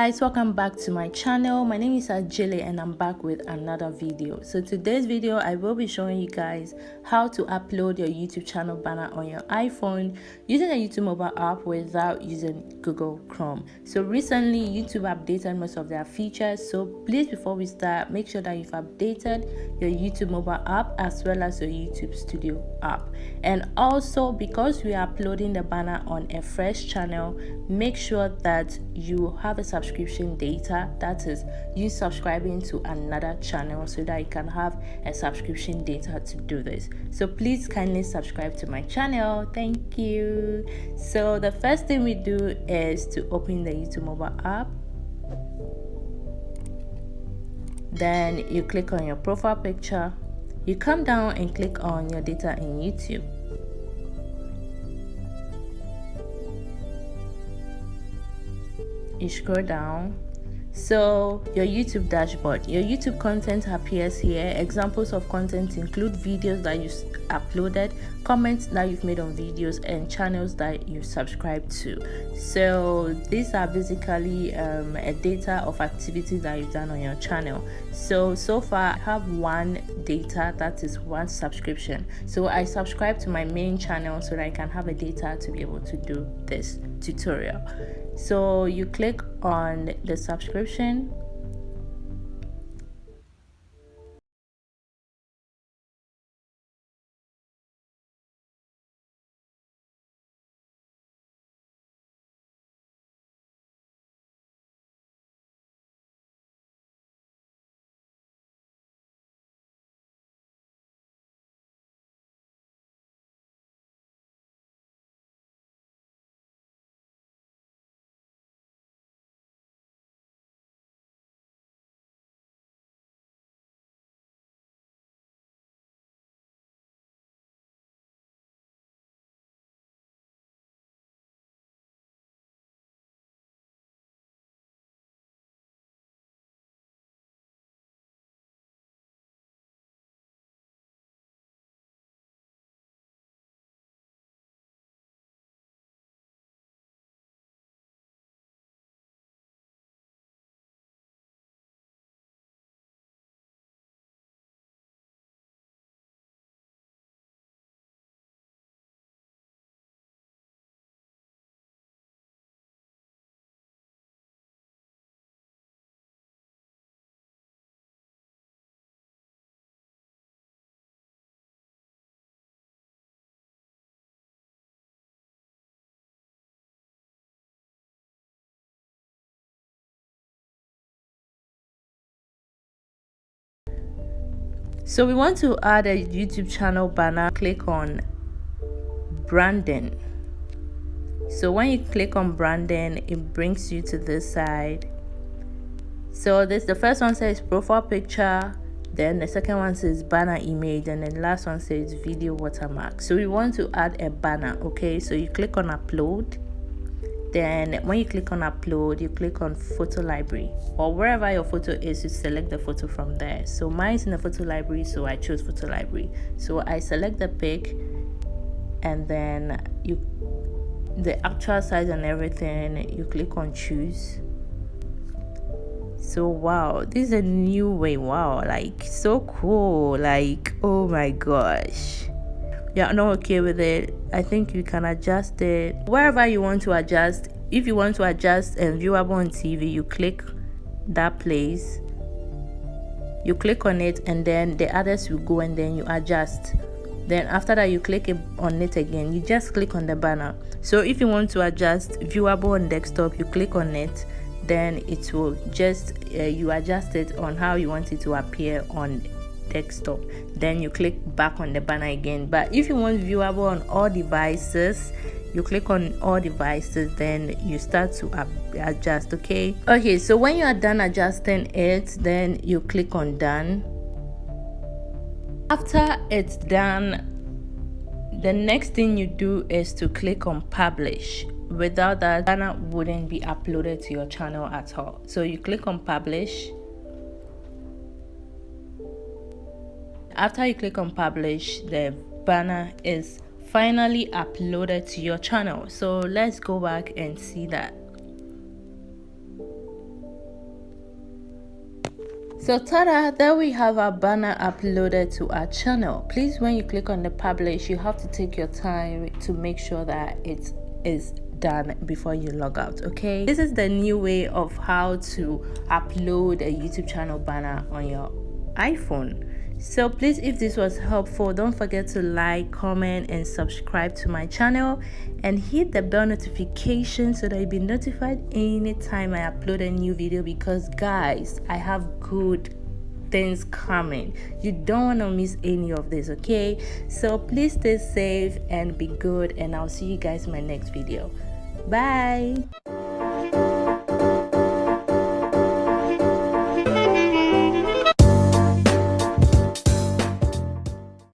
guys, welcome back to my channel. My name is Ajele and I'm back with another video. So today's video I will be showing you guys how to upload your YouTube channel banner on your iPhone using a YouTube mobile app without using Google Chrome. So recently YouTube updated most of their features, so please, before we start, make sure that you've updated your YouTube mobile app as well as your YouTube Studio app. And also, because we are uploading the banner on a fresh channel, make sure that you have a subscription data, that is, you subscribing to another channel so that you can have a subscription data to do this. So please kindly subscribe to my channel. Thank you. So the first thing we do is to open the YouTube mobile app. Then you click on your profile picture. You come down and click on your data in YouTube. You scroll down. So your YouTube dashboard, your YouTube content appears here. Examples of content include videos that you uploaded, comments that you've made on videos, and channels that you subscribe to. So these are basically a data of activities that you've done on your channel. So far I have one data, that is one subscription. So I subscribe to my main channel so that I can have a data to be able to do this tutorial. So you click on the subscription. So we want to add a YouTube channel banner. Click on branding. So when you click on branding, it brings you to this side. So the first one says profile picture, then the second one says banner image, and then the last one says video watermark. So we want to add a banner. Okay, so you click on upload. Then when you click on upload, you click on photo library, or wherever your photo is, you select the photo from there. So mine's in the photo library, so I chose photo library. So I select the pic, and then the actual size and everything, you click on choose. So wow, this is a new way. Wow, like so cool. Like, oh my gosh. You're not okay with it, I think you can adjust it wherever you want to adjust. If you want to adjust and viewable on TV, you click that place, you click on it, and then the others will go, and then you adjust. Then after that, you click on it again, you just click on the banner. So if you want to adjust viewable on desktop, you click on it, then it will just you adjust it on how you want it to appear on desktop. Then you click back on the banner again. But if you want viewable on all devices, you click on all devices, then you start to adjust. Okay, so when you are done adjusting it, then you click on done. After it's done, the next thing you do is to click on publish. Without that, banner wouldn't be uploaded to your channel at all. So you click on publish. After you click on publish, the banner is finally uploaded to your channel. So let's go back and see that. So ta-da, there we have our banner uploaded to our channel. Please, when you click on the publish, you have to take your time to make sure that it is done before you log out. Okay, this is the new way of how to upload a YouTube channel banner on your iPhone. So please, if this was helpful, don't forget to like, comment and subscribe to my channel, and hit the bell notification so that you'll be notified anytime I upload a new video, because guys, I have good things coming. You don't want to miss any of this. Okay, so please stay safe and be good, and I'll see you guys in my next video. Bye.